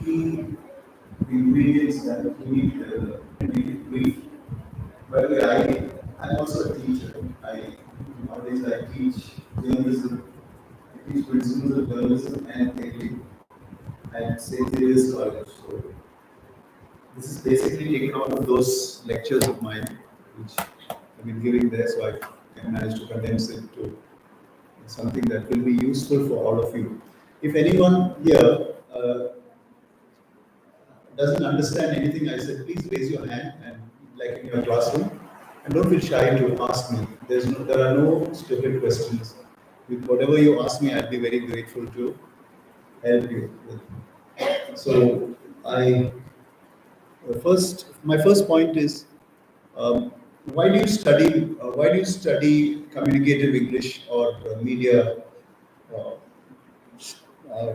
key ingredients that you need to make it brief. By the way, I'm also a teacher. Nowadays I teach journalism. I teach principles of journalism and thinking at St. Xavier's College. So this is basically taken out of those lectures of mine, which I've been giving there, so I can manage to condense it to something that will be useful for all of you. If anyone here doesn't understand anything I said, please raise your hand and like in your classroom, and don't feel shy to ask me. There are no stupid questions. With whatever you ask me, I'd be very grateful to help you with. So my first point is, why do you study? Why do you study communicative English or media uh,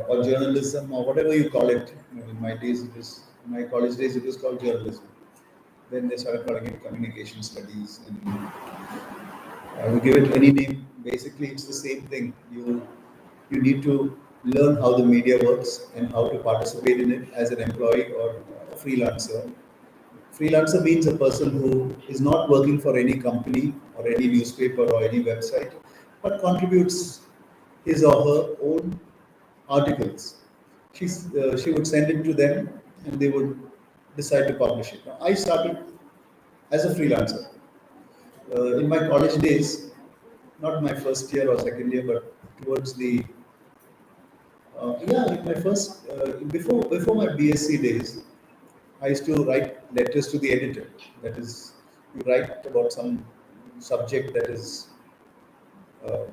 or journalism or whatever you call it? In my days, in my college days, it was called journalism. Then they started calling it communication studies, and we give it any name. Basically, it's the same thing. You need to learn how the media works and how to participate in it as an employee or a freelancer. Freelancer means a person who is not working for any company or any newspaper or any website, but contributes his or her own articles. She would send it to them, and they would decide to publish it. Now, I started as a freelancer in my college days, not my first year or second year, but towards the in my first before my BSc days, I used to write letters to the editor. That is, you write about some subject uh,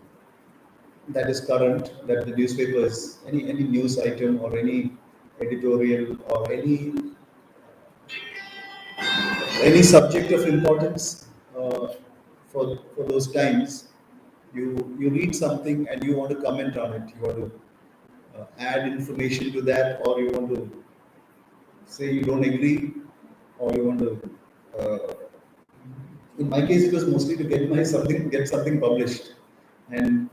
that is current, that the newspaper is any news item or any editorial or any subject of importance for those times. You read something and you want to comment on it. You want to add information to that, or you want to say you don't agree, or you want to. In my case, it was mostly to get something published, and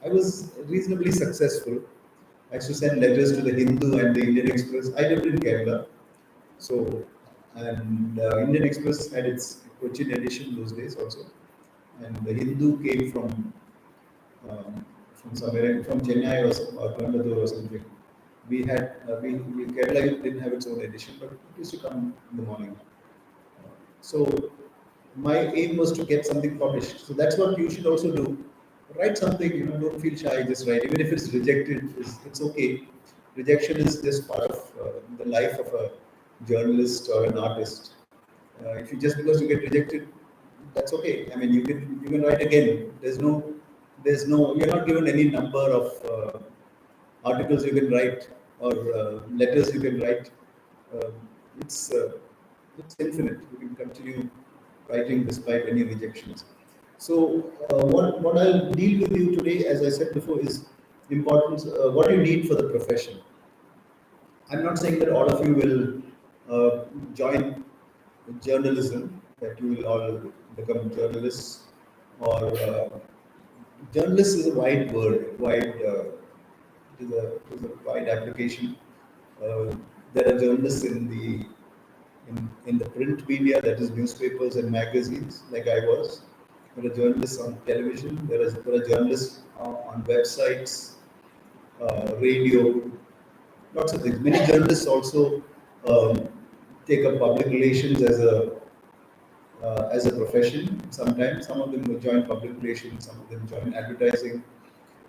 I was reasonably successful. I used to send letters to the Hindu and the Indian Express. I lived in Kerala, so and Indian Express had its Cochin edition those days also, and the Hindu came from somewhere from Chennai or Coimbatore or something. We Kerala didn't have its own edition, but it used to come in the morning. So my aim was to get something published. So that's what you should also do. Write something, don't feel shy, just write. Even if it's rejected, it's okay. Rejection is just part of the life of a journalist or an artist. If you just because you get rejected, that's okay. I mean, you can write again. There's no you're not given any number of articles you can write or letters you can write. Uh, it's uh, it's infinite. You can continue writing despite any rejections. So, what I'll deal with you today, as I said before, is importance. What you need for the profession. I'm not saying that all of you will join journalism, that you will all become journalists, or journalist is a wide word, it is a wide application. Uh, there are journalists in the print media, that is newspapers and magazines, like I was. There are journalists on television. There are journalists on websites, radio, lots of things. Many journalists also um, take up public relations as a profession. Sometimes some of them will join public relations, some of them join advertising.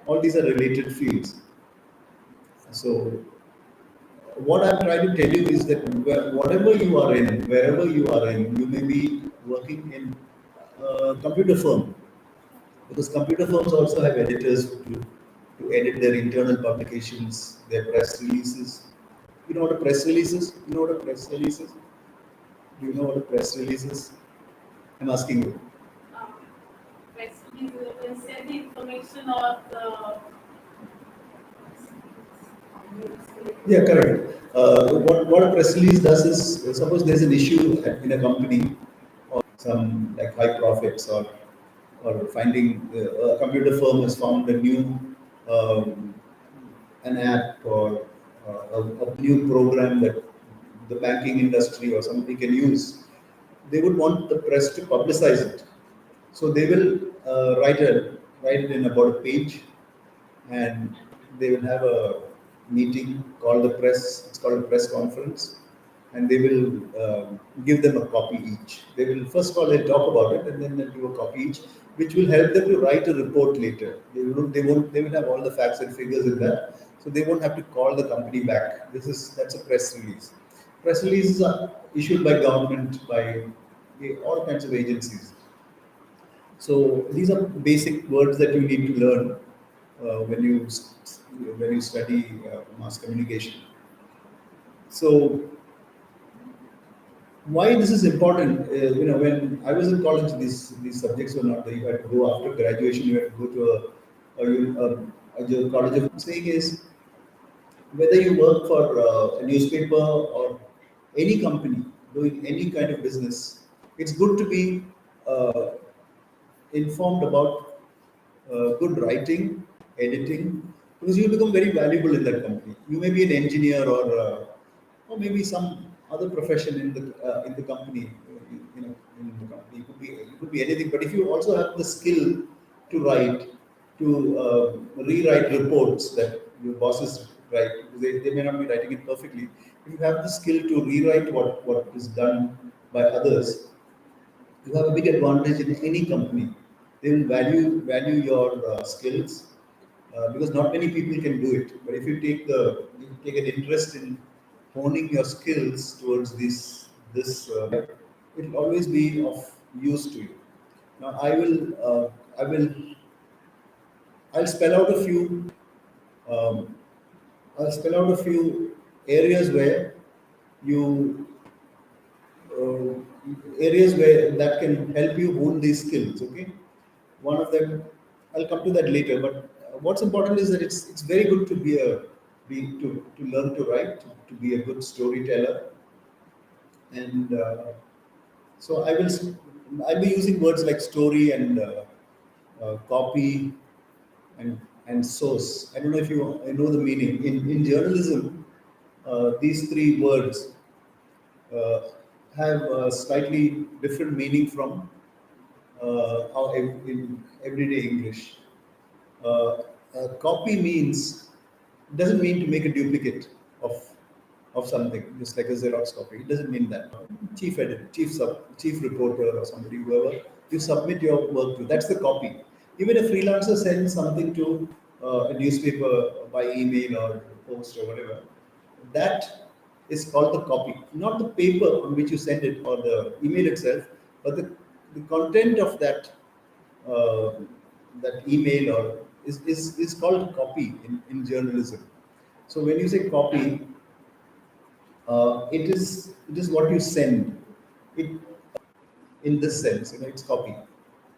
All these are related fields. So what I'm trying to tell you is that whatever you are in, wherever you are in, you may be working in a computer firm, because computer firms also have editors to edit their internal publications, their press releases. You know what a press release is? You know what a press release is? Do you know what a press release is? I'm asking you. Um, Basically, you can send the information of the. Yeah, correct. What a press release does is, suppose there's an issue in a company, or some like high profits, or finding a computer firm has found a new um, an app or a new program that the banking industry or somebody can use, they would want the press to publicize it. So they will write it in about a page, and they will have a meeting called the press. It's called a press conference, and they will give them a copy each. They will first of all they'll talk about it, and then they'll give a copy each, which will help them to write a report later. They will have all the facts and figures in that, so they won't have to call the company back. That's a press release. Press releases are issued by government, by all kinds of agencies. So these are basic words that you need to learn when you study mass communication. So why this is important? When I was in college, these subjects were not there. You had to go after graduation. You had to go to a college of saying is whether you work for a newspaper or any company doing any kind of business, it's good to be uh, informed about good writing, editing, because you become very valuable in that company. You may be an engineer or maybe some other profession in the company. In the company, it could be anything. But if you also have the skill to write, to rewrite reports that your bosses write, because they may not be writing it perfectly. If you have the skill to rewrite what is done by others, you have a big advantage in any company. They will value your skills because not many people can do it. But if you take an interest in honing your skills towards this, it will always be of use to you. Now I'll spell out a few um, I'll spell out a few areas where you uh, areas where that can help you hone these skills. Okay, one of them, I'll come to that later. But what's important is that it's very good to to learn to write, to be a good storyteller, and so I'll be using words like story and copy and source. I don't know if you know the meaning in journalism. These three words uh, have a slightly different meaning from in everyday English. Copy means doesn't mean to make a duplicate of of something, just like a Xerox copy. It doesn't mean that. Chief editor, chief reporter, or somebody, whoever you submit your work to, that's the copy. Even a freelancer sends something to a newspaper by email or post or whatever, that is called the copy, not the paper on which you send it or the email itself, but the content of uh, that email or is called copy in journalism. So when you say copy, it is what you send. It in this sense, it's copy.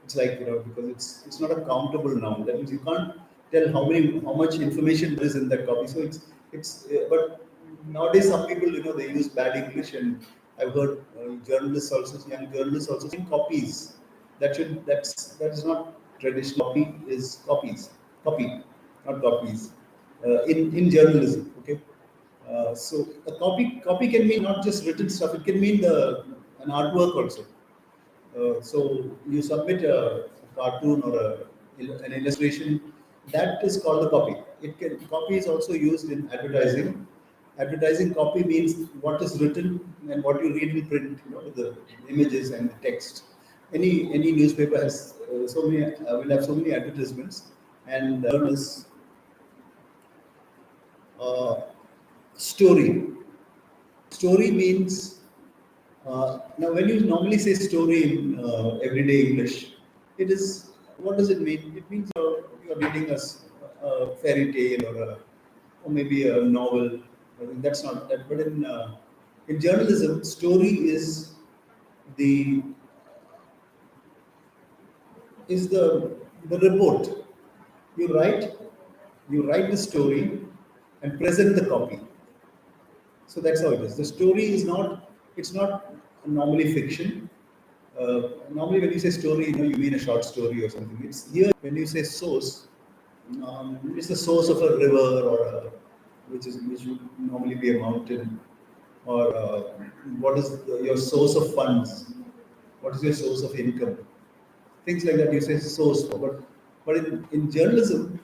It's like because it's not a countable noun. That means you can't tell how much information there is in that copy. So but nowadays some people they use bad English, and I've heard journalists also, young journalists also saying copies. That is not traditional. Copy is copies, copy, not copies. In journalism, okay. So a copy can mean not just written stuff. It can mean an artwork also. So you submit a cartoon or an illustration, that is called a copy. Copy is also used in advertising. Advertising copy means what is written and what you read in print, the images and the text. Any newspaper has will have so many advertisements, and this uh, story. Story means now, when you normally say story in everyday English, it is what does it mean? It means you're reading a fairy tale or maybe a novel. I think that's not that. But in journalism, story the is the report. You write you write the story and present the copy. So that's how it is. The story is not, it's not normally fiction. Normally, when you say story, you mean a short story or something. It's here when you say source, it's the source of a river which would normally be a mountain, or what is your source of funds? What is your source of income? Things like that. You say source, but in journalism,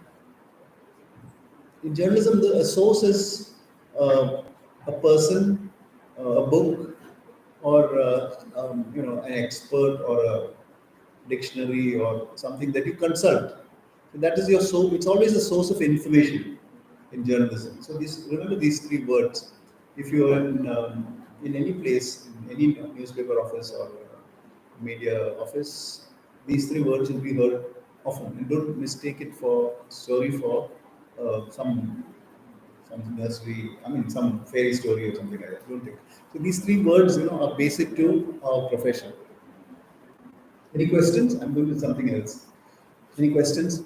the a source is a person, a book, or an expert, or a dictionary, or something that you consult. So that is your source. It's always a source of information in journalism. So remember these three words. If you are in any place, in any newspaper office or media office, these three words will be heard often. And don't mistake it for story for some nursery, some fairy story or something like that. Don't think. So these three words, are basic to our profession. Any questions? I'm going to do something else. Any questions?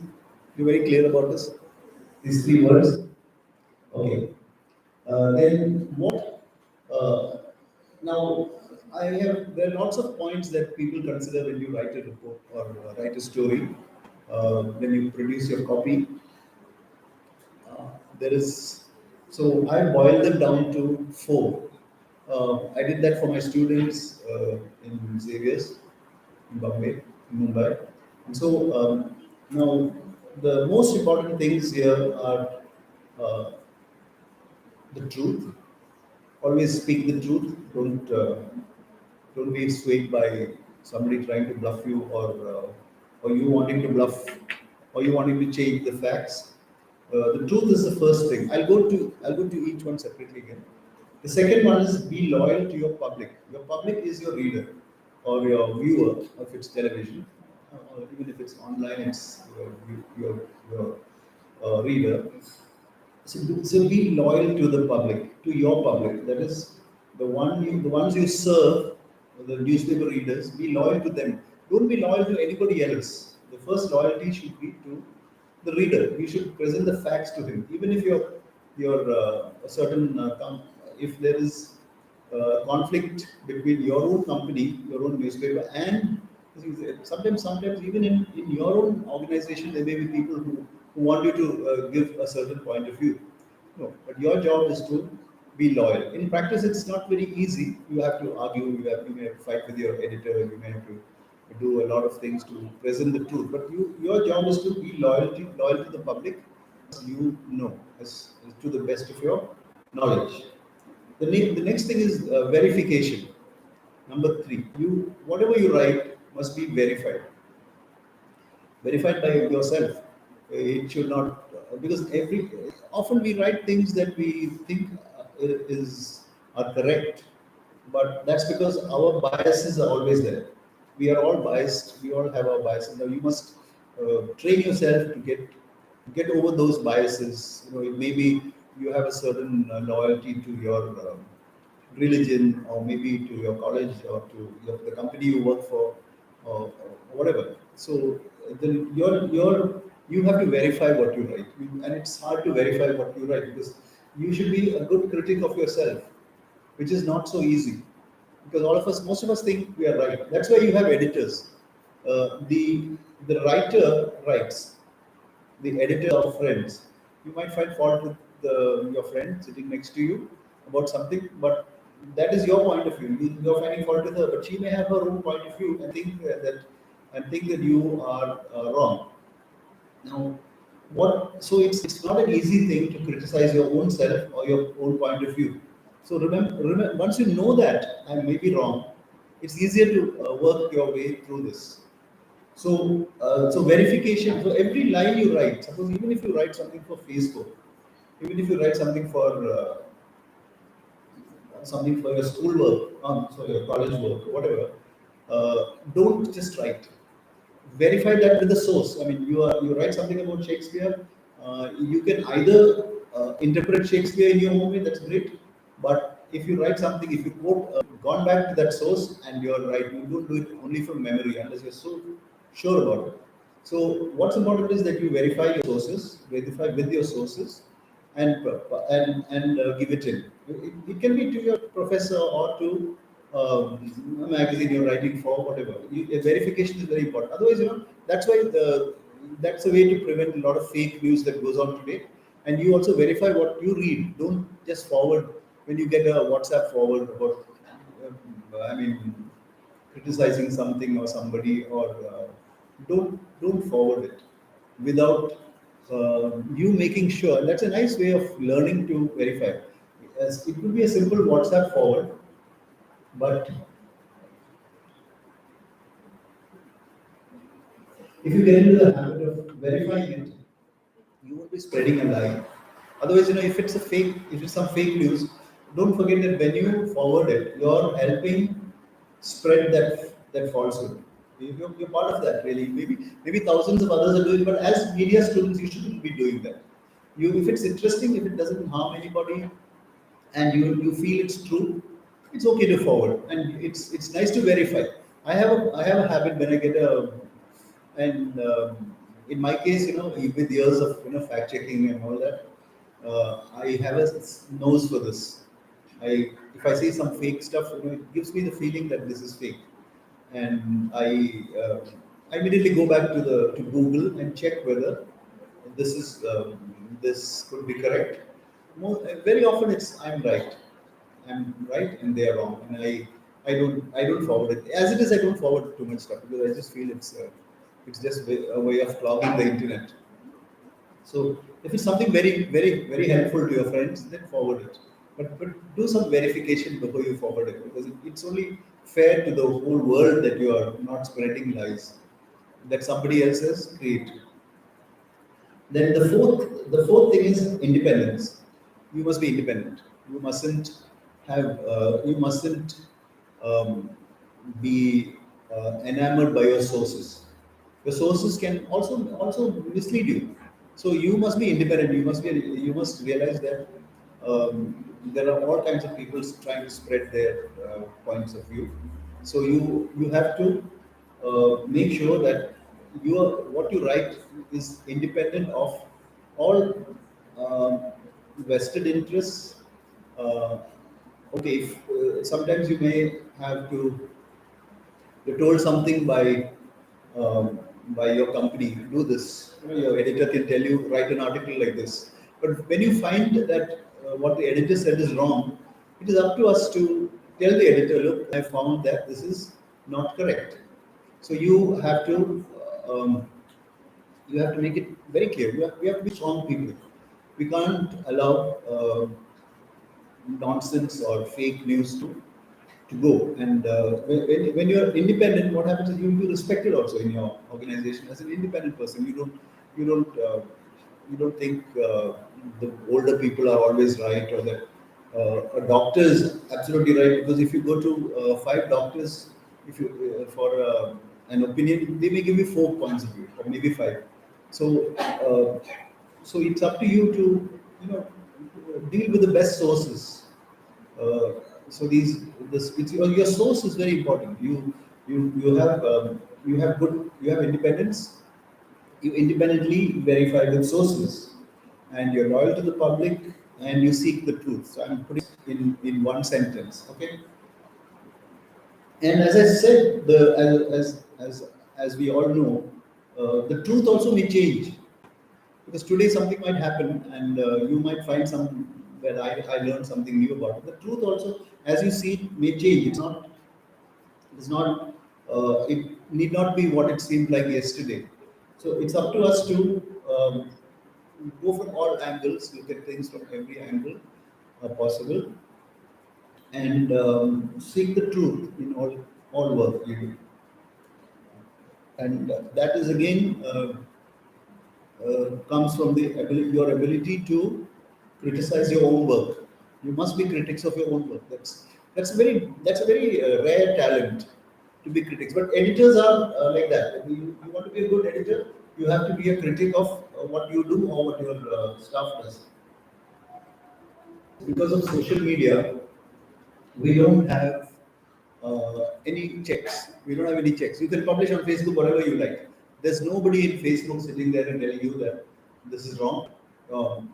You're very clear about this? These three words? Okay. Then what? Uh, Now, there are lots of points that people consider when you write a report or write a story. When you produce your copy, there is, so I boiled them down to four. I did that for my students in Xavier's, in Bombay, in Mumbai. And so now the most important things here are uh, the truth. Always speak the truth. Don't be swayed by somebody trying to bluff you, or you wanting to bluff, or you wanting to change the facts. The truth is the first thing. I'll go to each one separately again. The second one is be loyal to your public. Your public is your reader or your viewer if it's television, or even if it's online, it's your reader. So be loyal to the public, to your public. That is the ones you serve, the newspaper readers. Be loyal to them. Don't be loyal to anybody else. The first loyalty should be to the reader. You should present the facts to him, even if you're a certain if there is conflict between your own company, your own newspaper, and sometimes even in your own organization, there may be people who want you to give a certain point of view. No, but your job is to be loyal. In practice, it's not very easy. You have to argue. You may have to fight with your editor. You may have to do a lot of things to present the truth. But your job is to be loyal to the public. As to the best of your knowledge. The next thing is verification. Number three, whatever you write must be verified by yourself. It should not, because every often we write things that we think is are correct, but that's because our biases are always there. We are all biased. We all have our biases. Now you must train yourself to get over those biases. Maybe you have a certain loyalty to your religion, or maybe to your college, or to the company you work for, or whatever. So then you have to verify what you write, and it's hard to verify what you write because you should be a good critic of yourself, which is not so easy because most of us think we are right. That's why you have editors. The writer writes, the editor are friends. You might find fault with your friend sitting next to you about something, but that is your point of view. You're finding fault with her, but she may have her own point of view and think that you are wrong. Now, what? So it's not an easy thing to criticize your own self or your own point of view. So remember, once you know that I may be wrong, it's easier to work your way through this. So verification. So every line you write, suppose even if you write something for Facebook, even if you write something for your school work, so your college work, whatever, don't just write. Verify that with the source. I mean, you write something about Shakespeare. You can either interpret Shakespeare in your own way. That's great. But if you write something, if you quote, gone back to that source, and you're right, you don't do it only from memory unless you're so sure about it. So what's important is that you verify with your sources, and give it in. It can be to your professor or to a magazine you're writing for, whatever. Verification is very important. Otherwise, that's why that's a way to prevent a lot of fake news that goes on today. and you also verify what you read. Don't just forward when you get a WhatsApp forward about, I mean, criticizing something or somebody, or don't forward it without you making sure. And that's a nice way of learning to verify. As it could be a simple WhatsApp forward, but if you get into the habit of verifying it, you won't be spreading a lie. Otherwise, if it's a fake, if it's some fake news, don't forget that when you forward it, you're helping spread that falsehood. You're part of that, really. Maybe thousands of others are doing, but as media students, you shouldn't be doing that. If it's interesting, if it doesn't harm anybody, and you feel it's true, it's okay to forward, and it's nice to verify. I have a habit when I get a and in my case, with years of fact checking and all that, I have a nose for this. If I see some fake stuff, it gives me the feeling that this is fake, and I immediately go back to Google and check whether this could be correct. Very often I'm right. I'm right and they are wrong, and I don't forward it as it is. I don't forward too much stuff because I just feel it's just a way of clogging the internet. So if it's something very very very helpful to your friends, then forward it. But do some verification before you forward it, because it's only fair to the whole world that you are not spreading lies that somebody else has created. Then the fourth thing is independence. You must be independent. You mustn't um, be enamored by your sources. Your sources can also mislead you. So you must be independent. You must realize that there are all kinds of people trying to spread their points of view. So you have to make sure that what you write is independent of all vested interests. Uh, okay, sometimes you may have to you're told something by your company, do this. Your editor can tell you, write an article like this. But when you find that what the editor said is wrong, it is up to us to tell the editor, look, I found that this is not correct. So um, you have to make it very clear. We have to be strong people. We can't allow nonsense or fake news to go. And when you're independent, what happens is you'll be respected also in your organization as an independent person. You don't you don't think the older people are always right, or that a doctor is absolutely right, because if you go to five doctors, if you for an opinion, they may give you 4 points of view or maybe five. So it's up to you to deal with the best sources. uh, so your source is very important. You have independence. You independently verify with sources, and you're loyal to the public, and you seek the truth. So I'm putting in one sentence, okay? And as I said, as we all know, the truth also may change, because today something might happen, and you might find some where I learned something new about it. The truth also, as you see it, may change. It need not be what it seemed like yesterday. So it's up to us to go from all angles, look at things from every angle possible, and seek the truth in all work you do. And that is again comes from your ability to criticize your own work. You must be critics of your own work. That's a very rare talent, to be critics. But editors are like that. If you want to be a good editor, you have to be a critic of what you do or what your staff does. Because of social media, we don't have any checks. We don't have any checks. You can publish on Facebook whatever you like. There's nobody in Facebook sitting there and telling you that this is wrong.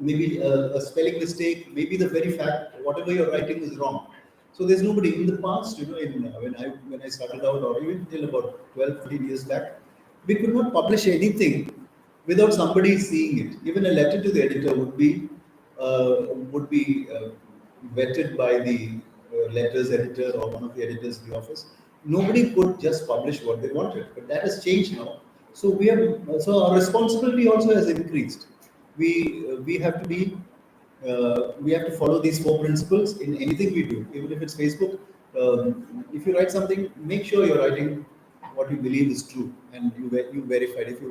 Maybe a spelling mistake, maybe the very fact whatever you're writing is wrong. So there's nobody in the past. When I started out, or even till about 12, 13 years back, we could not publish anything without somebody seeing it. Even a letter to the editor would be vetted by the letters editor or one of the editors in the office. Nobody could just publish what they wanted, but that has changed now. So our responsibility also has increased. We have to be we have to follow these four principles in anything we do, even if it's Facebook. If you write something, make sure you're writing what you believe is true, and you verify it.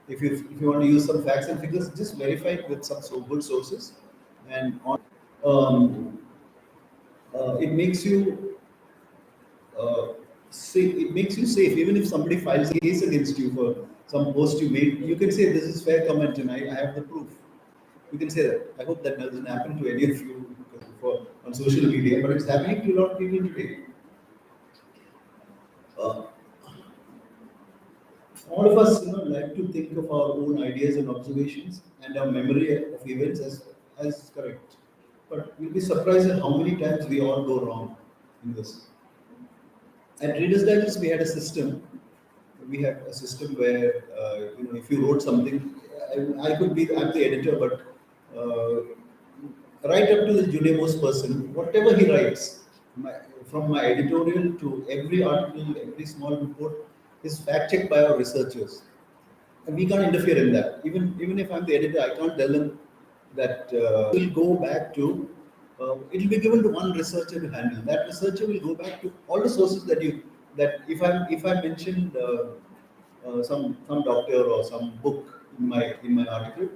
If you want to use some facts and figures, just verify it with some good sources, and um, it makes you safe. It makes you safe. Even if somebody files a case against you for some post you made, you can say this is fair comment, and I have the proof. You can say that. I hope that doesn't happen to any of you on social media, but it's happening to a lot of people today. Uh, all of us, like to think of our own ideas and observations and our memory of events as correct. But you'll be surprised at how many times we all go wrong in this. At Reader's Digest, we had a system. We had a system where, if you wrote something, I'm the editor, but right up to the junior-most person, whatever he writes, from my editorial to every article, every small report, is fact-checked by our researchers. And we can't interfere in that. Even if I'm the editor, I can't tell them that will go back to. It will be given to one researcher to handle. That researcher will go back to all the sources that if I mentioned some doctor or some book in my article,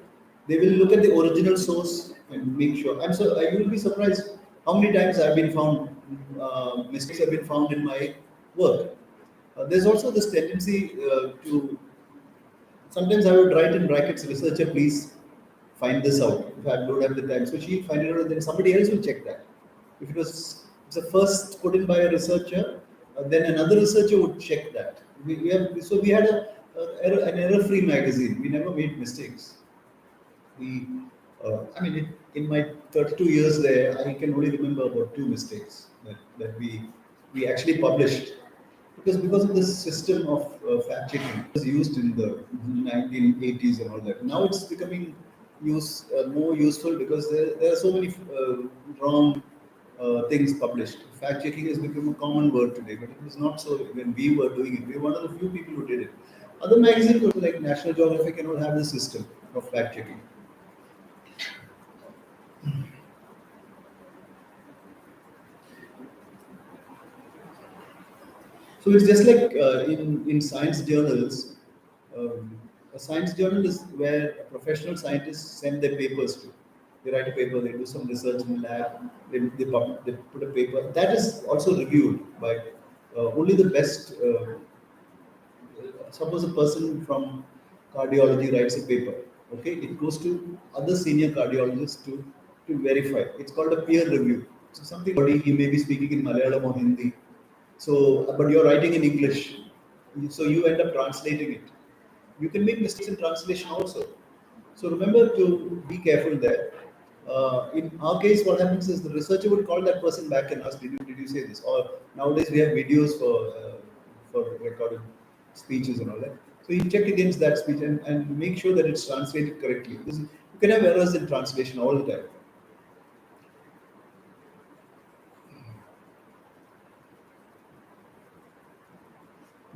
they will look at the original source and make sure. You will be surprised how many times I've been found mistakes have been found in my work. There's also this tendency to sometimes I would write in brackets, researcher, please find this out. If I don't have the time, so she'll find it out, and then somebody else will check that. If it's a first put in by a researcher, then another researcher would check that. We had an error-free magazine. We never made mistakes. We, in my 32 years there, I can only remember about two mistakes that we actually published because of this system of fact checking was used in the 1980s and all that. Now it's becoming more useful because there are so many wrong things published. Fact checking has become a common word today, but it was not so when we were doing it. We were one of the few people who did it. Other magazines like National Geographic cannot have the system of fact checking. So it's just like in science journals. A science journal is where professional scientists send their papers to. They write a paper, they do some research in the lab, they put a paper. That is also reviewed by only the best. Suppose a person from cardiology writes a paper, okay, it goes to other senior cardiologists to verify. It's called a peer review. So something he may be speaking in Malayalam or Hindi, so, but you're writing in English, so you end up translating it. You can make mistakes in translation also. So remember to be careful there. In our case, what happens is the researcher would call that person back and ask, "Did you say this?" Or nowadays we have videos for recorded speeches and all that. So you check against that speech and make sure that it's translated correctly. You can have errors in translation all the time.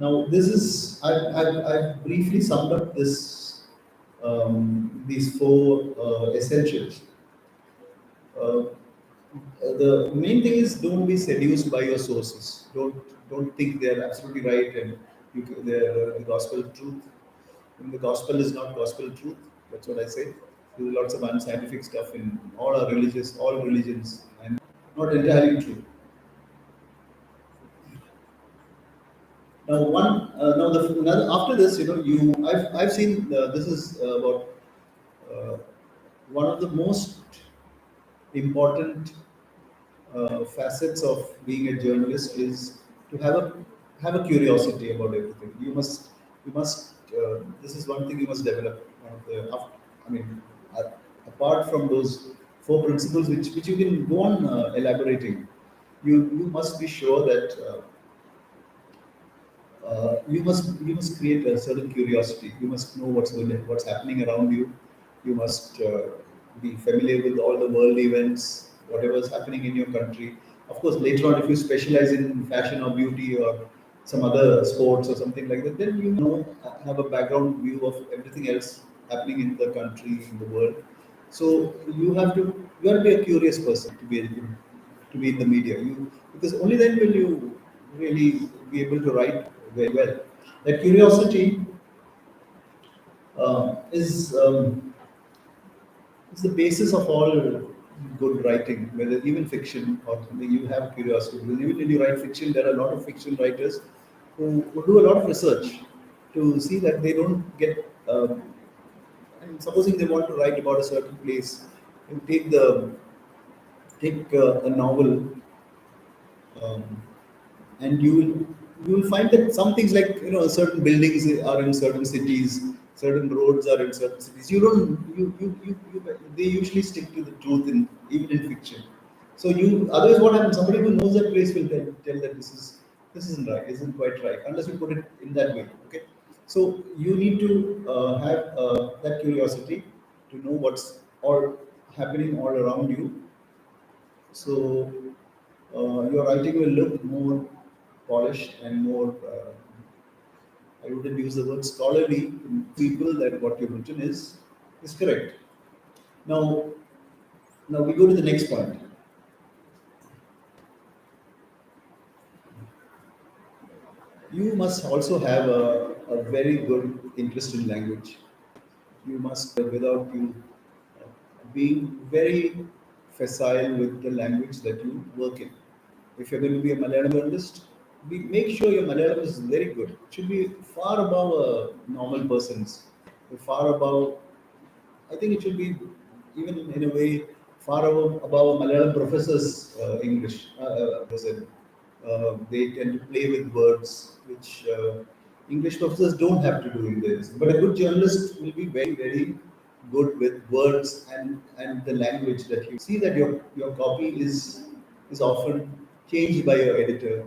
Now, this is I've briefly summed up these four essentials. Uh, the main thing is don't be seduced by your sources. Don't think they're absolutely right and they're the gospel truth. And the gospel is not gospel truth. That's what I say. There's lots of unscientific stuff in all religions, and not entirely true. After this, I've seen this is about one of the most important facets of being a journalist is to have a curiosity about everything. You must. This is one thing you must develop. One of the, I mean, apart from those four principles, which you can go on elaborating, you must be sure that you must create a certain curiosity. You must know what's happening around you. You must be familiar with all the world events, whatever is happening in your country. Of course, later on, if you specialize in fashion or beauty or some other sports or something like that, then you know have a background view of everything else happening in the country, in the world. So you have to be a curious person to be in the media. Because only then will you really be able to write very well. That curiosity is the basis of all good writing, whether even fiction or something. You have curiosity. Because even when you write fiction, there are a lot of fiction writers who do a lot of research to see that they don't get. And supposing they want to write about a certain place, you take a novel, um, and you will find that some things like certain buildings are in certain cities, certain roads are in certain cities. You don't you they usually stick to the truth in even in fiction. So otherwise what happens? Somebody who knows that place will tell that this isn't right, isn't quite right, unless you put it in that way. Okay, so you need to have that curiosity to know what's all happening all around you. So your writing will look more polished and more, I wouldn't use the word scholarly to people that what you've written is correct. Now, now we go to the next point. You must also have a very good interest in language. You must, without you being very facile with the language that you work in. If you're going to be a Malayalam journalist, make sure your Malayalam is very good. It should be far above a normal person's, far above. I think it should be even in a way far above a Malayalam professor's English. They tend to play with words, which English professors don't have to do in this. But a good journalist will be very, very good with words and the language that you see that your copy is often changed by your editor.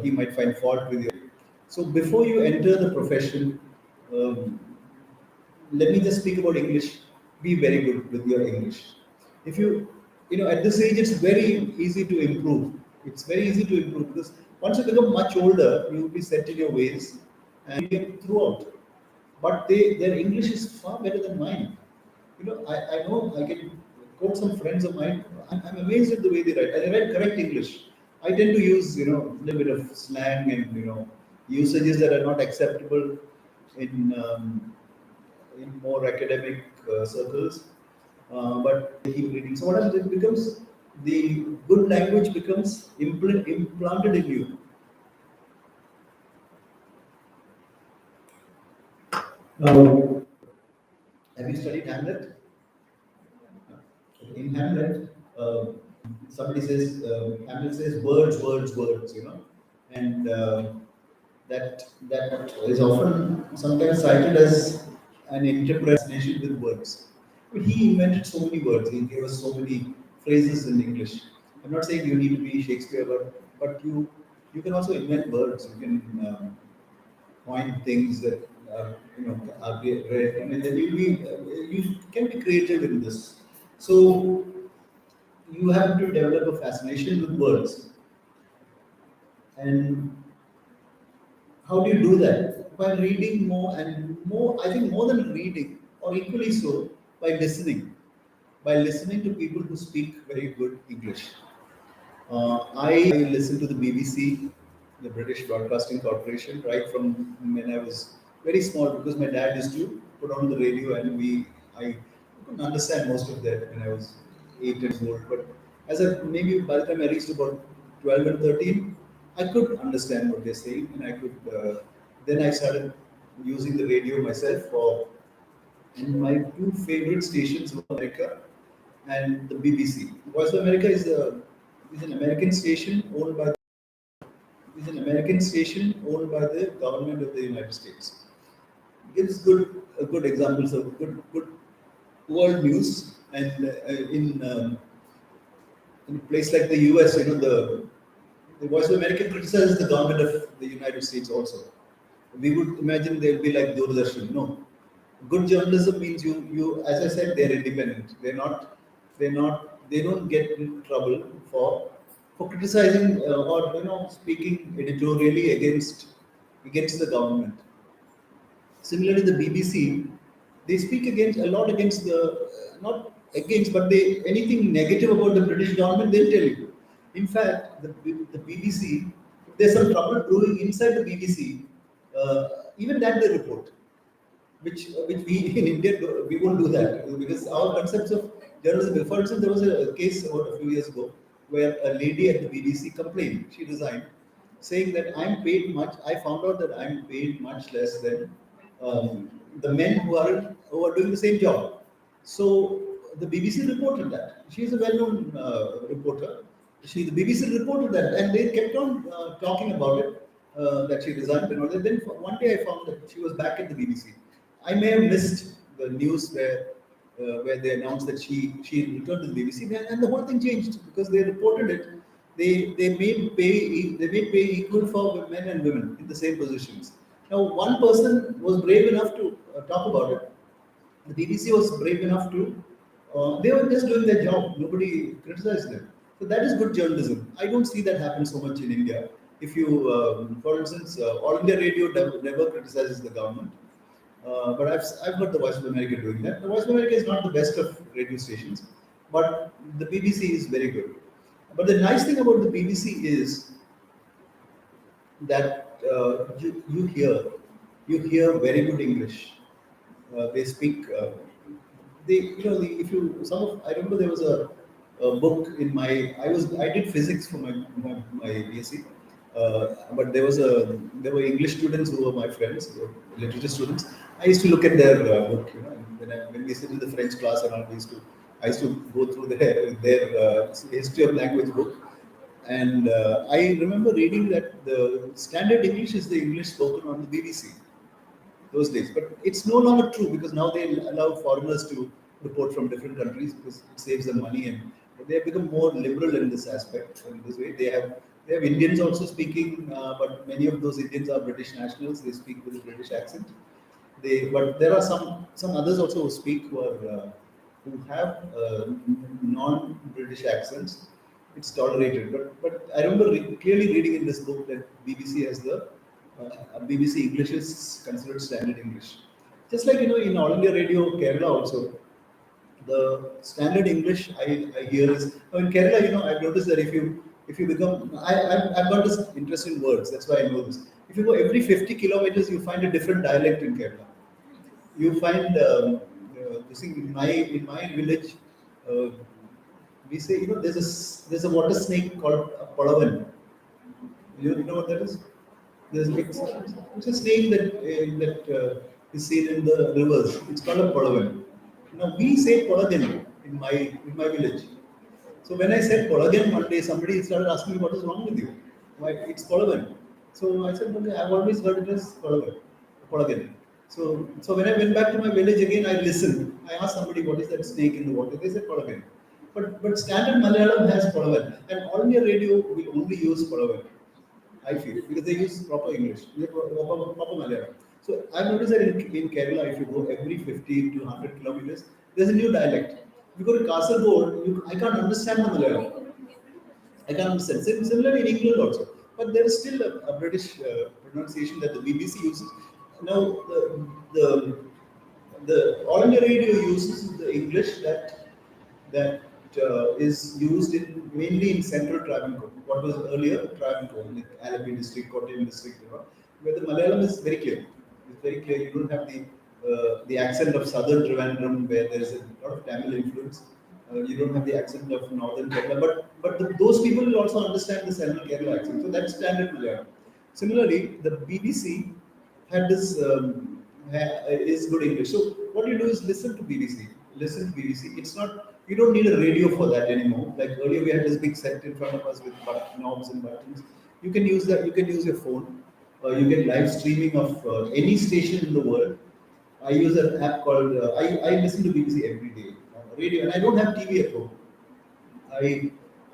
He might find fault with you. So before you enter the profession, um, let me just speak about English. Be very good with your English. If at this age, it's very easy to improve. It's very easy to improve because once you become much older, you will be set in your ways and you throughout. But their English is far better than mine. I know I can quote some friends of mine. I'm amazed at the way they write. And they write correct English. I tend to use, a little bit of slang and, usages that are not acceptable in in more academic circles. But they keep reading. So what happens? It becomes the good language becomes implanted in you. Now, have you studied Hamlet? In Hamlet, somebody says Hamlet says words, words, words. And that is often sometimes cited as an interpretation with words. But he invented so many words. He gave us so many phrases in English. I'm not saying you need to be Shakespeare, but you can also invent words. You can coin things that are read. I mean, then you can be creative in this. So you have to develop a fascination with words. And how do you do that? By reading more and more, I think more than reading, or equally so, by listening. By listening to people who speak very good English. I listened to the BBC, the British Broadcasting Corporation, right from when I was very small because my dad used to put on the radio and I couldn't understand most of that when I was 8 years old. But maybe by the time I reached about 12 and 13, I could understand what they're saying and I could, then I started using the radio myself and my two favorite stations were America and the BBC. Voice of America is an American station owned by the government of the United States. Gives good examples of good world news, and in a place like the US, The Voice of America criticizes the government of the United States also. We would imagine they'll be like Doordarshan. No, good journalism means as I said, they're independent. They don't get in trouble for criticizing or speaking editorially against the government. Similarly, the BBC, they speak against a lot against not against, but they anything negative about the British government, they'll tell you. In fact, the BBC, if there's some trouble brewing inside the BBC, even that they report, which we in India we won't do that because our concepts of journalism. For instance, there was a case about a few years ago where a lady at the BBC complained. She resigned, saying that I'm paid much. I found out that I'm paid much less than the men who are doing the same job. So the BBC reported that. She is a well-known reporter. The BBC reported that, and they kept on talking about it. That she resigned and all that. Then one day I found that she was back at the BBC. I may have missed the news where they announced that she returned to the BBC, and the whole thing changed because they reported it. They made pay equal for men and women in the same positions. Now one person was brave enough to talk about it. The BBC was brave enough to. They were just doing their job. Nobody criticized them. So that is good journalism. I don't see that happen so much in India. If you, for instance, All India Radio never criticizes the government. But I've heard the Voice of America doing that. The Voice of America is not the best of radio stations, but the BBC is very good. But the nice thing about the BBC is that you hear very good English. They speak. If you some of I remember there was a book in my I did physics for my BSc, but there were English students who were my friends, who were literature students. I used to look at their book, and when we sit in the French class and all, I used to go through their history of language book. And I remember reading that the standard English is the English spoken on the BBC those days. But it's no longer true because now they allow foreigners to report from different countries because it saves them money, and they have become more liberal in this aspect. In this way, they have Indians also speaking, but many of those Indians are British nationals. They speak with a British accent. But there are some others also who speak who have non-British accents. It's tolerated, but I remember clearly reading in this book that BBC has BBC English is considered standard English. Just like in All India Radio Kerala also, the standard English I hear is in Kerala. I've noticed that if you become I've got this interest in words. That's why I know this. If you go every 50 kilometers, you find a different dialect in Kerala. You find this thing in my village. We say there's a water snake called a palavan. You know what that is? It's a snake that is seen in the rivers. It's called a palavan. Now we say palagan in my village. So when I said palagan one day, somebody started asking me what is wrong with you. Why it's palavan. So I said, okay, I've always heard it as palagan. So when I went back to my village again, I listened. I asked somebody what is that snake in the water. They said palagan. But standard Malayalam has palavan, and All India Radio will only use palavan. I feel because they use proper English, proper Malayalam. So I've noticed that in Kerala, if you go every 50 to 100 kilometers, there's a new dialect. If you go to Kasargod, I can't understand the Malayalam. I can't understand. Similarly in England also, but there is still a British pronunciation that the BBC uses. Now the All India Radio uses the English that is used mainly in central Travancore. What was earlier Travancore, like Alapi district, Kottayam district, where the Malayalam is very clear. It's very clear. You don't have the accent of southern Trivandrum where there is a lot of Tamil influence. You don't have the accent of northern Kerala, but those people will also understand the central Kerala accent. So that's standard Malayalam. Similarly, the BBC had this is good English. So what you do is listen to BBC. Listen to BBC. It's not you don't need a radio for that anymore. Like earlier, we had this big set in front of us with knobs and buttons. You can use that. You can use your phone. You get live streaming of any station in the world. I use an app called. I listen to BBC every day on radio, and I don't have TV at home.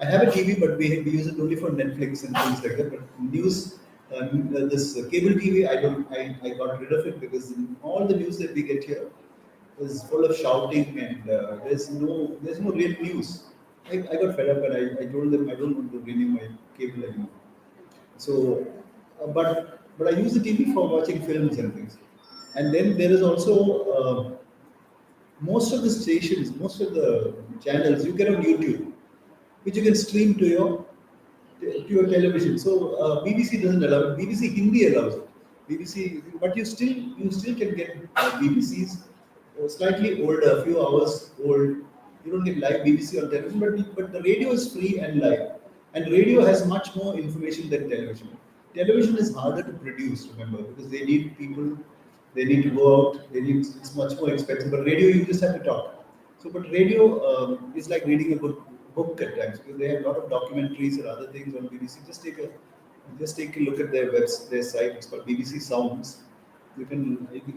I have a TV, but we use it only for Netflix and things like that. But news, this cable TV, I got rid of it because all the news that we get here is full of shouting and there's no real news. I got fed up and I told them I don't want to renew my cable anymore. So, but I use the TV for watching films and things. And then there is also most of the stations, most of the channels you get on YouTube, which you can stream to your television. So BBC doesn't allow it. BBC Hindi allows it. BBC, but you still can get BBCs slightly older, a few hours old. You don't get live BBC on television, but the radio is free and live, and radio has much more information than television. Television is harder to produce, remember, because they need people, they need to go out, they need it's much more expensive. But radio, you just have to talk. So, but radio is like reading a good book at times because they have a lot of documentaries or other things on BBC. Just take a look at their site. It's called BBC Sounds. You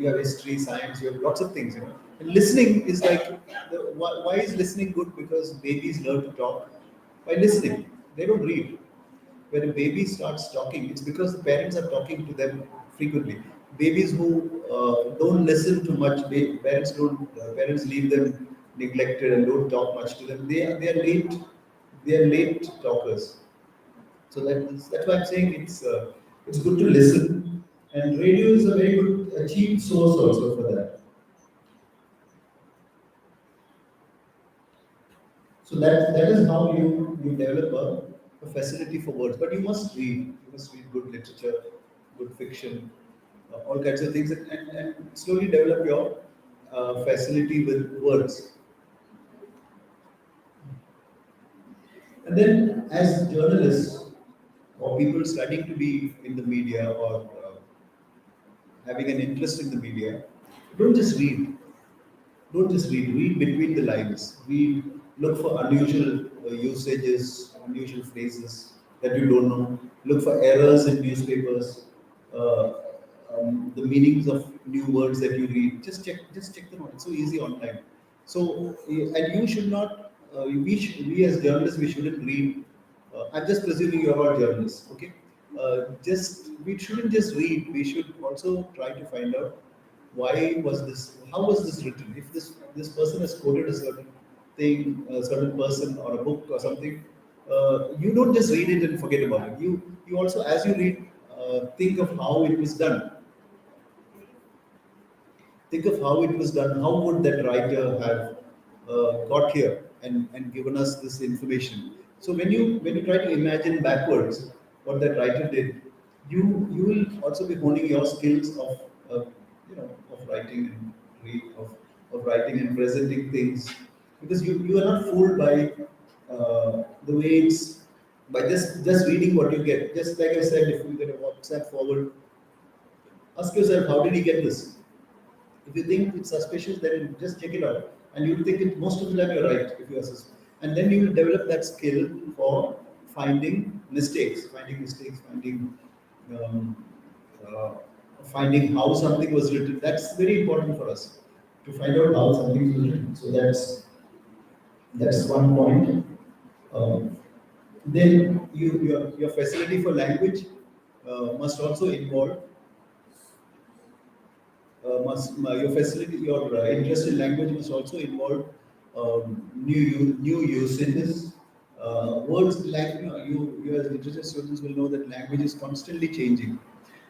have history, science, you have lots of things. And listening is like why is listening good? Because babies learn to talk by listening. They don't read. When a baby starts talking, it's because the parents are talking to them frequently. Babies who don't listen too much, parents leave them neglected and don't talk much to them. They are late talkers. So that's why I'm saying it's good to listen, and radio is a very good cheap source also for that. So that is how you develop a facility for words. But you must read. You must read good literature, good fiction, all kinds of things, and slowly develop your facility with words. And then, as journalists or people studying to be in the media or having an interest in the media, don't just read. Don't just read. Read between the lines. Read. Look for unusual usages, unusual phrases that you don't know. Look for errors in newspapers. Uh, the meanings of new words that you read. Just check them out. It's so easy online. So and you should not. We as journalists we shouldn't read. I'm just presuming you're all journalists. Okay. Just we shouldn't just read. We should also try to find out why was this, how was this written. If this person has quoted a certain thing, a certain person or a book or something, you don't just read it and forget about it. You also, as you read, think of how it was done. Think of how it was done. How would that writer have got here and given us this information? So when you try to imagine backwards what that writer did, you will also be honing your skills of of writing and writing and presenting things, because you are not fooled by the way it's by just reading what you get. Just like I said, if you get a WhatsApp forward, ask yourself, how did he get this? If you think it's suspicious, then just check it out. And you'll think it most of the time you're right if you are suspicious. And then you will develop that skill for finding um, uh, finding how something was written. That's very important for us to find out how something was written. So that's one point. Um, then your facility for language must also involve your facility, your interest in language must also involve new usages. Words like you as literature students will know that language is constantly changing.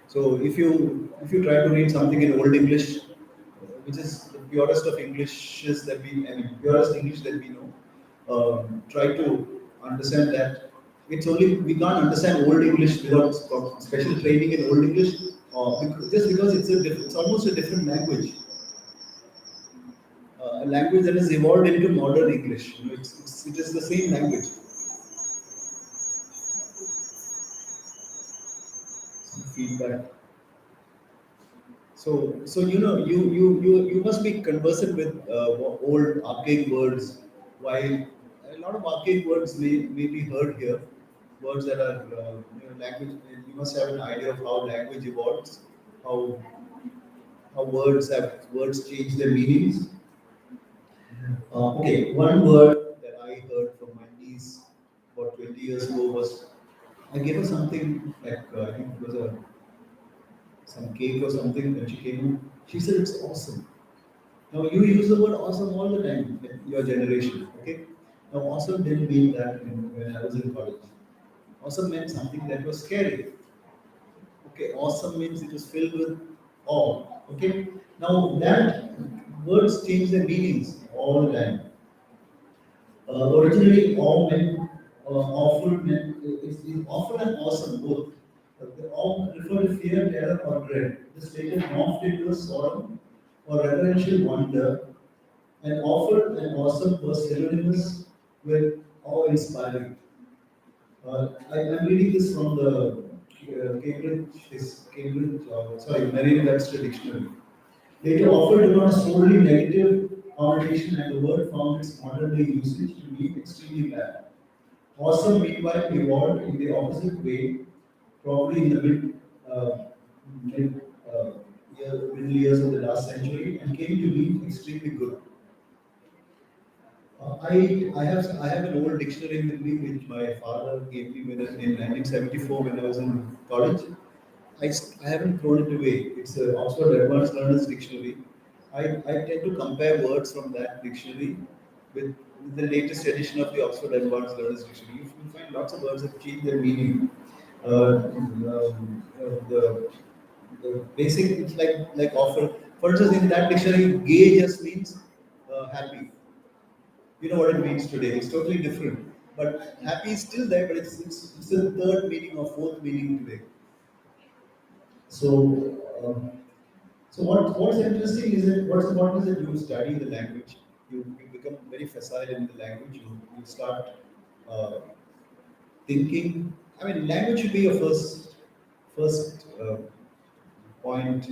So if you try to read something in Old English, which is the purest of Englishes that I mean, purest English that we know, try to understand that we can't understand Old English without special training in Old English, just because it's almost a different language, a language that has evolved into modern English. It is the same language. Some feedback. So you must be conversant with old archaic words. While a lot of archaic words may be heard here, words that are language. You must have an idea of how language evolves, how words change their meanings. Okay, one word that I heard from my niece about years ago was I gave her something like I think it was a some cake or something when she came in. She said it's awesome. Now you use the word awesome all the time in your generation. Okay. Now awesome didn't mean that when I was in college. Awesome meant something that was scary. Okay, awesome means it was filled with awe. Okay, now that words change their meanings all the time. Originally, awe meant awful meant it's awful and awesome both. The awe refer to fear, terror, or dread. This later morphed into a solemn or reverential wonder, and awful and awesome were synonymous with awe-inspiring. I'm reading this from the sorry, Merriam-Webster dictionary. Later offered to a solely negative connotation, and the word found its modern day usage to mean extremely bad. Awesome, meanwhile, evolved in the opposite way, probably in the mid, middle years of the last century, and came to mean extremely good. I have an old dictionary with me which my father gave me in 1974 when I was in college. I haven't thrown it away. It's an Oxford Advanced Learners Dictionary. I tend to compare words from that dictionary with the latest edition of the Oxford Advanced Learners Dictionary. You find lots of words that change their meaning. The basic, it's like offer. For instance, in that dictionary, gay just means happy. You know what it means today. It's totally different. But happy is still there, but it's the third meaning or fourth meaning today. So, what's interesting is that what's important is that you study the language. You become very facile in the language. You start uh, thinking. I mean, language should be your first point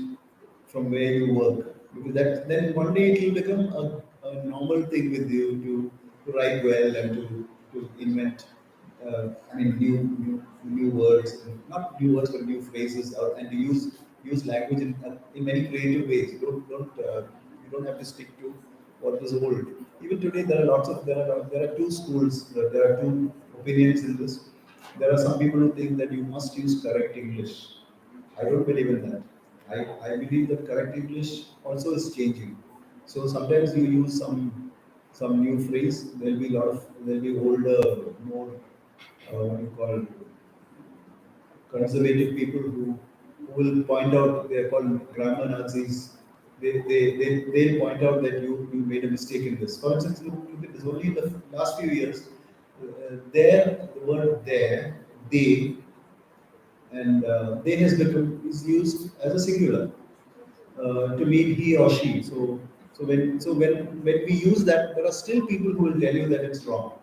from where you work. Because that then one day it will become a normal thing with you to write well and to invent. I mean, new words, not new words but new phrases, and to use language in many creative ways. You don't have to stick to what was old. Even today, there are two schools. There are two opinions in this. There are some people who think that you must use correct English. I don't believe in that. I believe that correct English also is changing. So sometimes you use some new phrase. There'll be older, more what you call conservative people who will point out they're called grammar Nazis. They'll point out that you made a mistake in this. For instance, look at this. Only in the last few years, the word there, they, and they has become is used as a singular to mean he or she. So when we use that, there are still people who will tell you that it's wrong.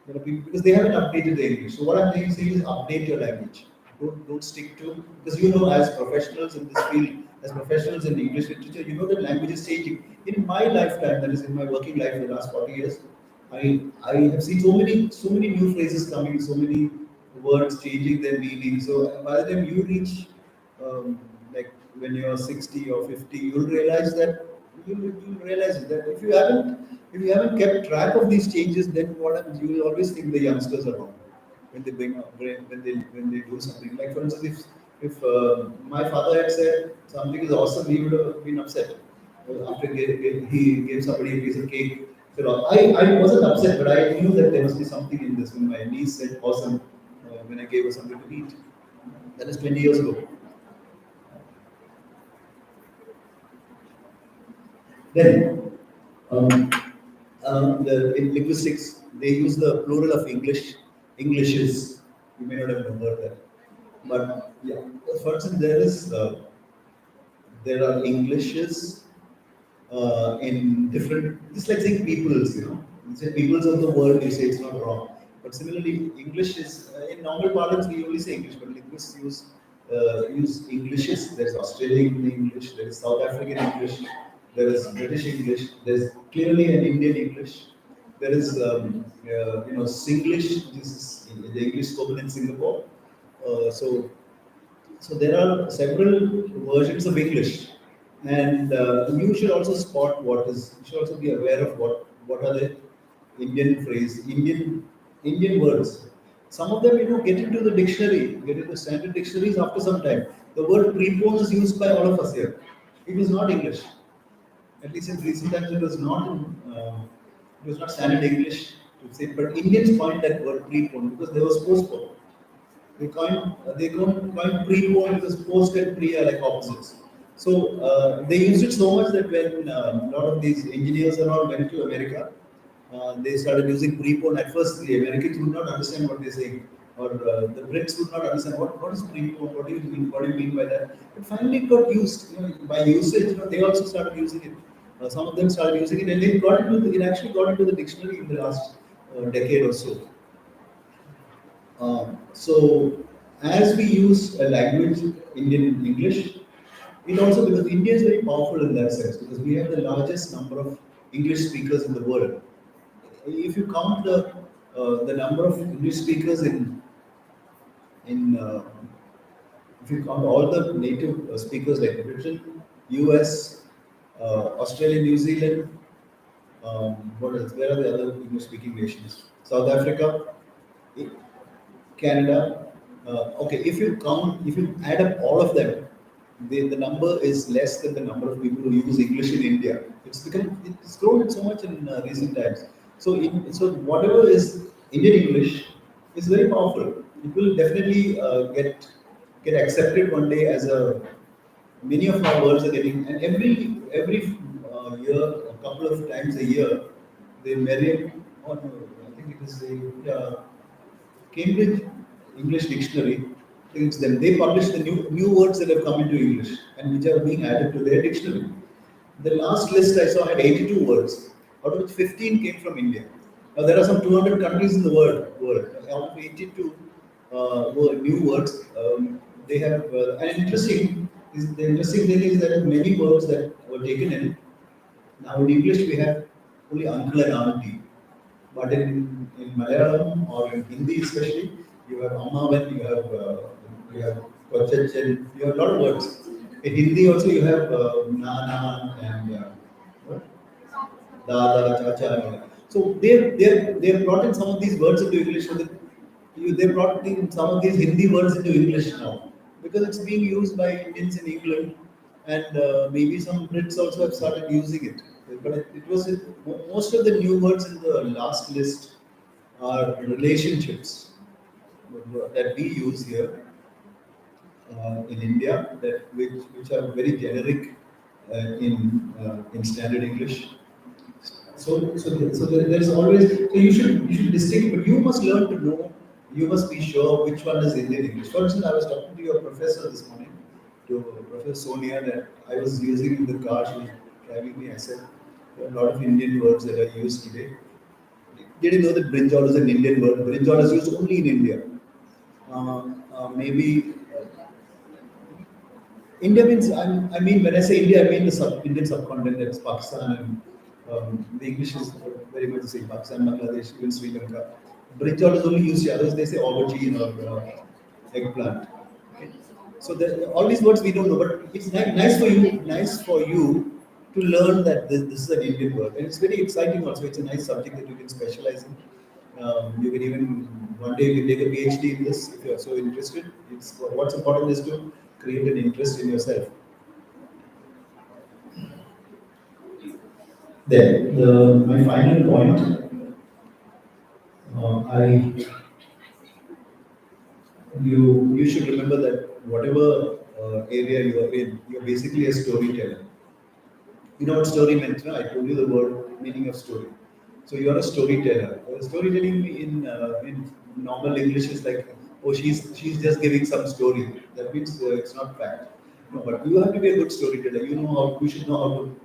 Because they haven't updated the English. So what I'm saying is update your language. Don't stick to, because you know, as professionals in this field, as professionals in English literature, you know that language is changing. In my lifetime, that is in my working life for the last 40 years, I have seen so many new phrases coming, so many words changing their meaning. So by the time you reach like when you're 60 or 50, you'll realize that if you haven't kept track of these changes, then what happens? You will always think the youngsters are wrong when they when they do something. Like for instance, if my father had said something is awesome, he would have been upset. After he gave somebody a piece of cake. So I wasn't upset, but I knew that there must be something in this. When my niece said awesome, when I gave her something to eat, that is 20 years ago. Then, um, in linguistics, they use the plural of Englishes. You may not have heard that. But yeah, for instance, there are Englishes in different. It's like saying peoples. You say peoples of the world. You say it's not wrong. But similarly, English is in normal parlance we only say English, but linguists use Englishes. There's Australian English. There is South African English. There is British English. There's clearly an Indian English. There is Singlish. This is the English spoken in Singapore. So there are several versions of English, and you should also spot what is. You should also be aware of what are the Indian phrase, Indian words. Some of them, get into the dictionary, get into standard dictionaries after some time. The word prepone is used by all of us here. It was not English. At least in recent times, it was not standard English to say. But Indians coined that word prepone because there was postpone. They coined pre-pone because post and pre are like opposites. So they used it so much that when a lot of these engineers and all went to America, they started using pre-pone. At first, the Americans would not understand what they're saying, or the Brits would not understand what is pre-pone. What do you mean? What do you mean by that? But finally, it got used. By usage, they also started using it. Some of them started using it, and it actually got into the dictionary in the last decade or so. So, as we use a language, Indian English, it also because India is very powerful in that sense because we have the largest number of English speakers in the world. If you count the number of English speakers in if you count all the native speakers like Britain, US, Australia, New Zealand, what else? Where are the other English speaking nations? South Africa, Canada. Okay, if you add up all of them, the number is less than the number of people who use English in India. It's grown so much in recent times. So whatever is Indian English is very powerful. It will definitely get accepted one day as a many of our words are getting and every year a couple of times a year they Merriam or no, I think it is the Cambridge English Dictionary, I think it's them. They publish the new words that have come into English and which are being added to their dictionary. The last list I saw had 82 words, out of which 15 came from India. Now there are some 200 countries in the world. Out of 82 new words, they have. The interesting thing is that many words that were taken in now in English we have only uncle and auntie. But in Malayalam or in Hindi especially, you have Ammavan, you have Kochachen, you have a lot of words. In Hindi also you have Nana and what? Dada, Chacha. And all that. So they have brought in some of these words into English. So that they brought in some of these Hindi words into English now because it's being used by Indians in England and maybe some Brits also have started using it. But most of the new words in the last list are relationships that we use here in India that which are very generic in standard English. There's always you should distinguish, but you must learn to know. You must be sure which one is Indian English. For instance, I was talking to your professor this morning, to Professor Sonia, that I was using in the car. She was driving me. I said there are a lot of Indian words that I use today. Did you know that brinjal is an Indian word? Brinjal is used only in India. Maybe India means, I mean, when I say India, I mean the Indian subcontinent, that's Pakistan, and the English is very much the same. Pakistan, Bangladesh, even Sri Lanka. Brinjal is only used here, others they say aubergine or eggplant. Okay. So all these words we don't know, but it's nice for you to learn that this is an Indian word, and it's very exciting. Also, it's a nice subject that you can specialize in. You can even one day you can take a PhD in this if you are so interested. It's what's important is to create an interest in yourself. Then my final point, I you should remember that whatever area you are in, you're basically a storyteller. You know what story meant, no? I told you the word meaning of story. So you're a storyteller. Storytelling in normal English is like, oh, she's just giving some story. That means it's not fact. No, but you have to be a good storyteller. You should know how to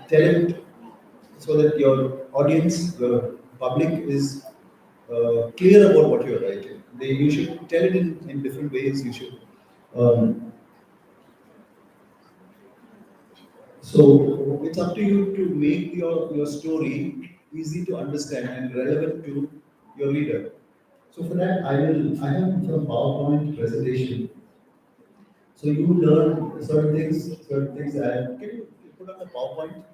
tell it so that your audience, your public is clear about what you're writing. You should tell it in different ways. You should um, So it's up to you to make your story easy to understand and relevant to your reader. So for that, I have some PowerPoint presentation. So you learn certain things. And can you put on the PowerPoint?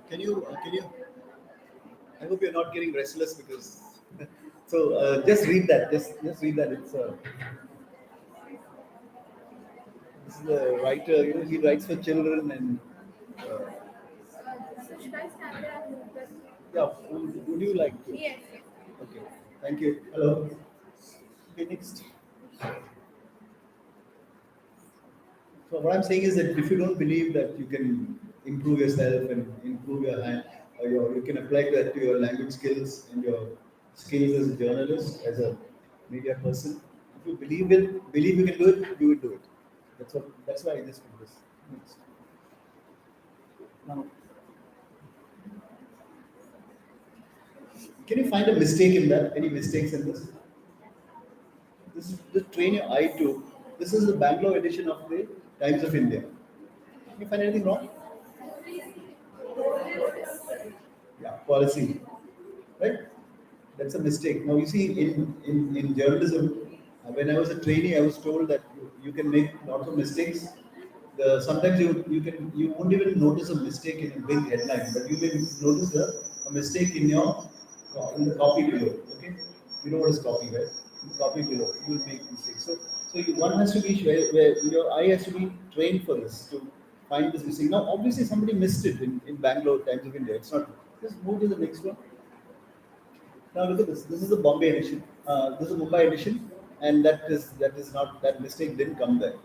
Can you? I hope you're not getting restless because. So just read that. Just read that. It's this is a writer. You know, he writes for children and. Uh, So should I stand there and move this? yeah. Would you like to? Yes. Okay. Thank you. Hello. Okay. Next. So what I'm saying is that if you don't believe that you can improve yourself and improve your hand, or you can apply that to your language skills and your skills as a journalist, as a media person, if you believe you can do it, you will do it. That's why I just do this. Next. Now, can you find a mistake in that? Any mistakes in this? This train your eye to. This is the Bangalore edition of the Times of India. Can you find anything wrong? Yeah, policy, right? That's a mistake. Now, you see, in journalism, when I was a trainee, I was told that you can make lots of mistakes. Sometimes you won't even notice a mistake in a big headline, but you can notice a mistake in the copy below. Okay, you know what is copy, right? In the copy below, you will make mistakes. One has to be where your eye has to be trained for this to find this mistake. Now, obviously, somebody missed it in Bangalore Times of India. It's not. Just move to the next one. Now look at this. This is the Bombay edition. This is the Mumbai edition, and that is not that mistake didn't come there.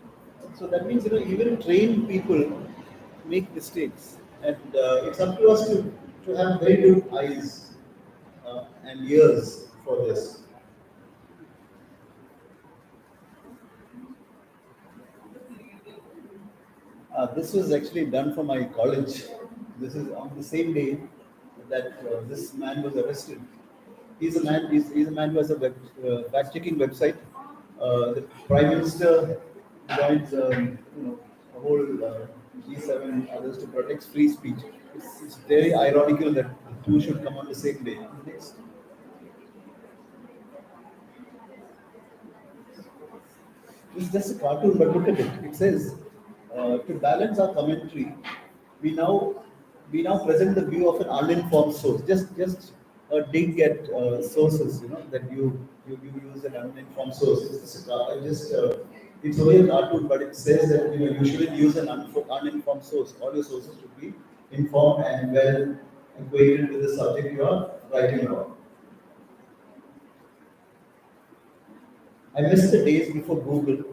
So that means even trained people make mistakes, and it's up to us to have very good eyes and ears for this. This was actually done for my college. This is on the same day that this man was arrested. He's a man who has a fact-checking website. The Prime Minister joins, a whole G7 others to protect free speech. It's very ironical that the two should come on the same day. Next. It's just a cartoon, but look at it. It says, to balance our commentary, we now we now present the view of an uninformed source. Just a dig at sources, that you use an uninformed source. It's only a cartoon, but it says that you shouldn't use an uninformed source. All your sources should be informed and well acquainted with the subject you are writing about. I miss the days before Google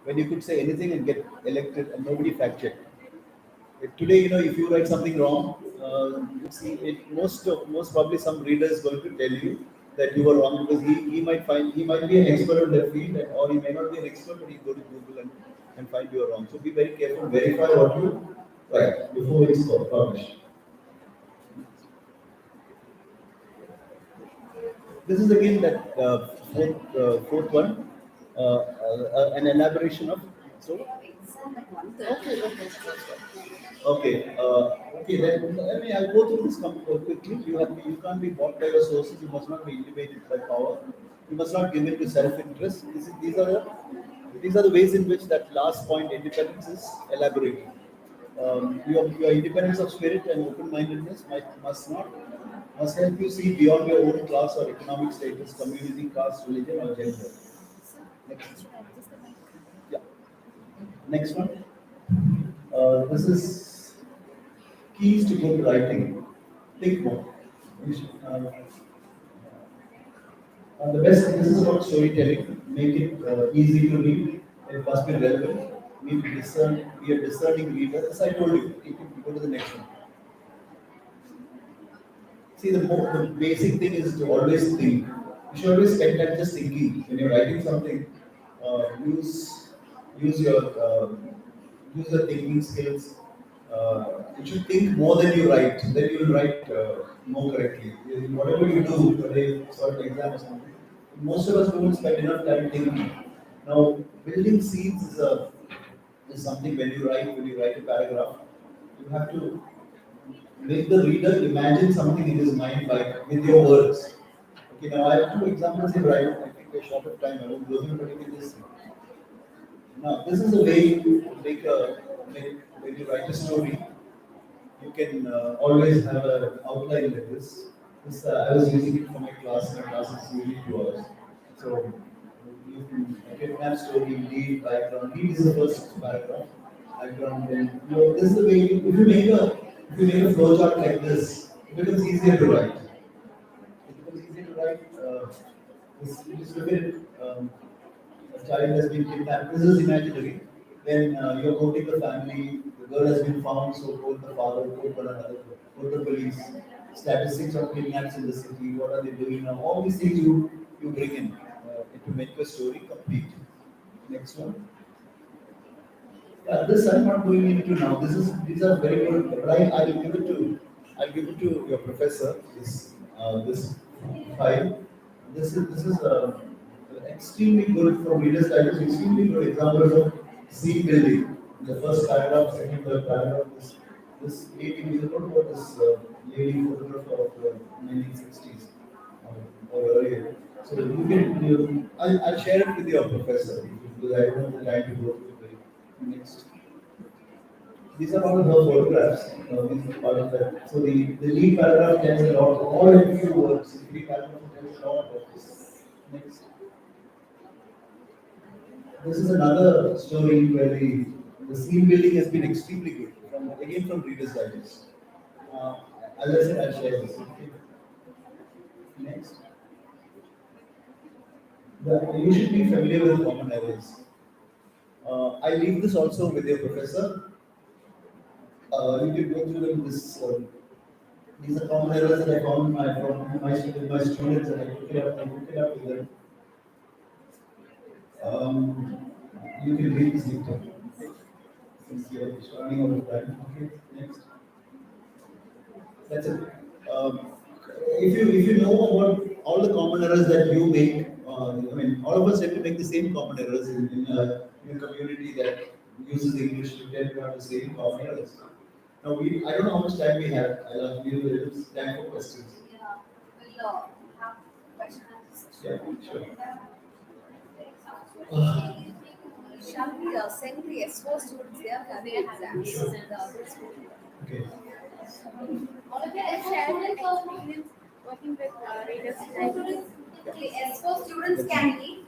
when you could say anything and get elected and nobody fact checked. Today, if you write something wrong, most probably some reader is going to tell you that you were wrong because he might be an expert on that field or he may not be an expert, but he go to Google and find you are wrong. So be very careful, verify what you write before it's published. This is again that fourth one, an elaboration of. So, okay. Then I'll go through this quickly. You can't be bought by your sources. You must not be intimidated by power. You must not give in to self-interest. These are the ways in which that last point, independence, is elaborated. Your independence of spirit and open-mindedness must help you see beyond your own class or economic status, community, caste, religion, or gender. Next. Yeah. Next one. This is keys to good writing. Think more. The best. This is about storytelling. Make it easy to read. It must be relevant. Need to discern. Be a discerning reader. As I told you, you can go to the next one. See, the basic thing is to always think. you should always spend time just thinking. When you're writing something, use your use your thinking skills. You should think more than you write. Then you will write more correctly. Whatever you do, whether it's for an exam or something, most of us don't spend enough time thinking. Now, building scenes is something when you write a paragraph, you have to make the reader imagine something in his mind by with your words. Okay, now I have two examples in writing. I think we're short of time. I will close with this. Now, this is a way you make when you write a story. You can always have an outline like this. I was using it for my class. My class is usually 2 hours. So you can have story, lead, background. Lead is the first paragraph. Background, then this is the way. If you make a flowchart like this, it becomes easier to write. It becomes easier to write. Just look at it. A child has been kidnapped. This is imaginary. Then you're quoting the family. The girl has been found. So quote the father, quote one another, quote the police. Statistics of kidnaps in the city. What are they doing now? All these things you bring in to make your story complete. Next one. This I'm not going into now. These are very good. But I'll give it to your professor. This file. This is extremely good for readers. That is extremely good examples of scene building. The first paragraph, second, third paragraph. This lady is about this lady photographer of the 1960s or earlier. So I'll share it with your professor because I don't have the time to go through the next. These are all her photographs. This is part of that. So the lead paragraph tells a lot, all in few words. The lead paragraph tells a lot about this. Next. This is another story where the scene building has been extremely good. Again from Reader's Digest. Uh, as I said, I'll share this. Okay. Next. You should be familiar with common errors. I leave this also with your professor. You can go through them. These are common errors that I found from my students, and I took it up with them. You can read this later. Since we are running out of time. Okay, next. That's it. Um, if you know about all the common errors that you make, I mean, all of us have to make the same common errors in a community that uses English. We tend to have the same common errors. Now, I don't know how much time we have. I'll give you a little time for questions. Yeah, we'll have questions. Yeah, sure. Shall we send the S4 students there for the exams? Sure. Okay. All of them share their experience working with readers. The S4 students can be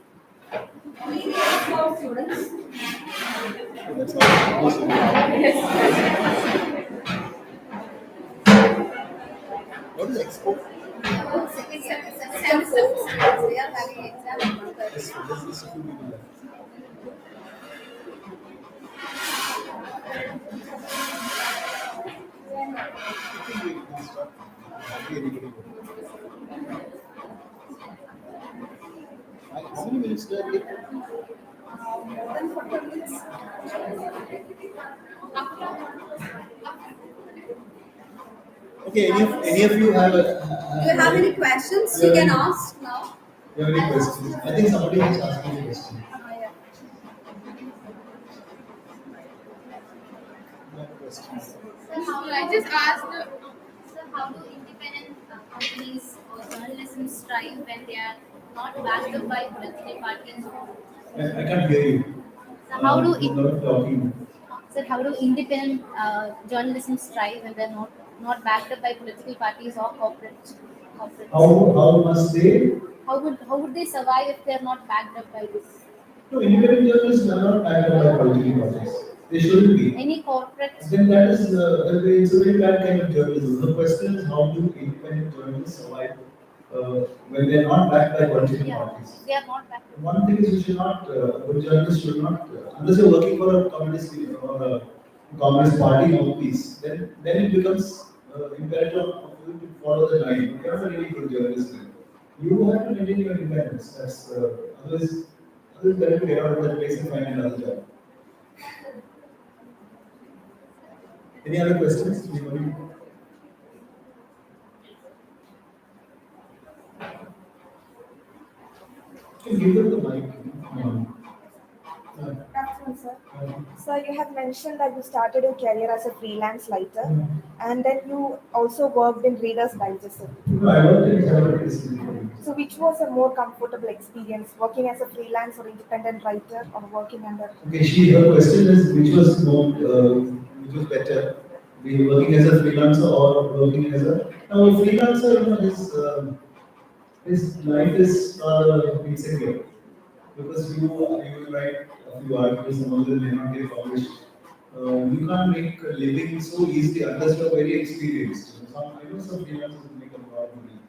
only the S4 students. That's all. Awesome. What is expo? Second year, semester 4 students, they are having exam on 1:30. This two people left. How many minutes do I take? More than 40 minutes. Okay, any of you have Do you have any questions? You can ask now. you have any questions? I think somebody was asking a question. Yeah. No questions. I just asked. So how do independent companies or journalism strive when they are not backed up by political parties? I can't hear you. So how do There's a lot of talking. how do independent journalism strive when they're not backed up by political parties or corporates? How must they? How would they survive if they're not backed up by this? No, independent journalists are not backed up by political parties. They shouldn't be. Any corporates? Then that is it's a very bad kind of journalism. The question is how do independent journalists survive when they are not backed by political Yeah, parties? they are not backed up. One thing is you should not, good journalists should not, unless you're working for a communist or a communist party mouthpiece, then it becomes imperative of you to follow the line. You're not a really good journalist then. You have to maintain your independence. That's otherwise better to get out of that place and find another job. Any other questions? Anybody? You can give them the mic. Good afternoon, sir. Um, So you have mentioned that you started your career as a freelance writer, um, and then you also worked in Reader's Digest. no, I worked in several places before. So which was a more comfortable experience, working as a freelance or independent writer, or working under? Okay, her question is which was better, be working as a freelancer or working as a now a freelancer, his life is insecure because you write a few articles, some of them may not get published. You can't make a living so easily unless you're very experienced. I know some freelancers who make a lot of money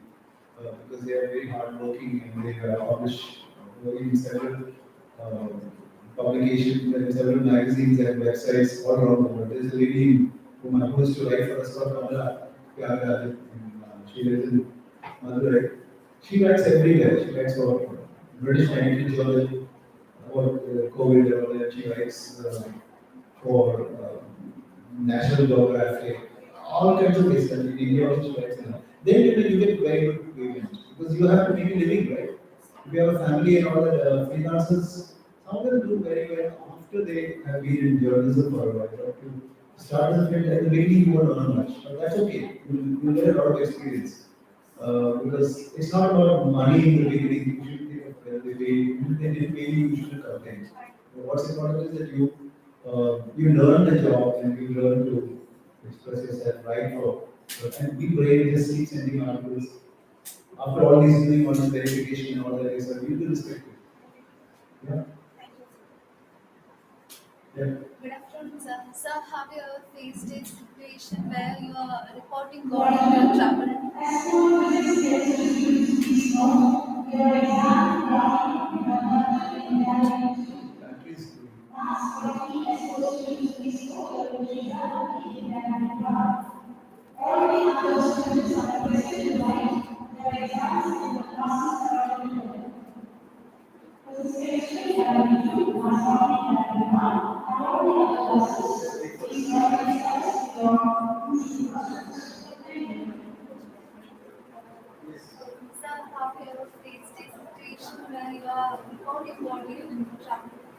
because they are very hardworking and they publish in several uh, publications and several magazines and websites all around the world. There's a lady whom I used to write for us called Kamala Pyara, she lives in Madurai. She writes everywhere. She writes for British Medical Journal about COVID, and she writes for National Geographic, all kinds of places. In India also she writes enough. Then you get very good payment because you have to make a living, right? If you have a family and all that, freelancers, some of them do very well after they have been in journalism for a while. But to start as a freelancer, at the beginning you won't earn much, but that's okay. You'll get a lot of experience. Because it's not about money in the beginning. You should think of the way they didn't pay you, you shouldn't complain. But what's important is that you learn the job and you learn to express yourself, write for, and be brave. Just keep sending articles. After all these doing all this verification and all that, you will respect it. Yeah. Yeah. Good afternoon, sir. Sir, have you ever faced a situation where you are reporting God in your trouble? At least. Sir, have you ever faced a situation where you are reporting God in trouble?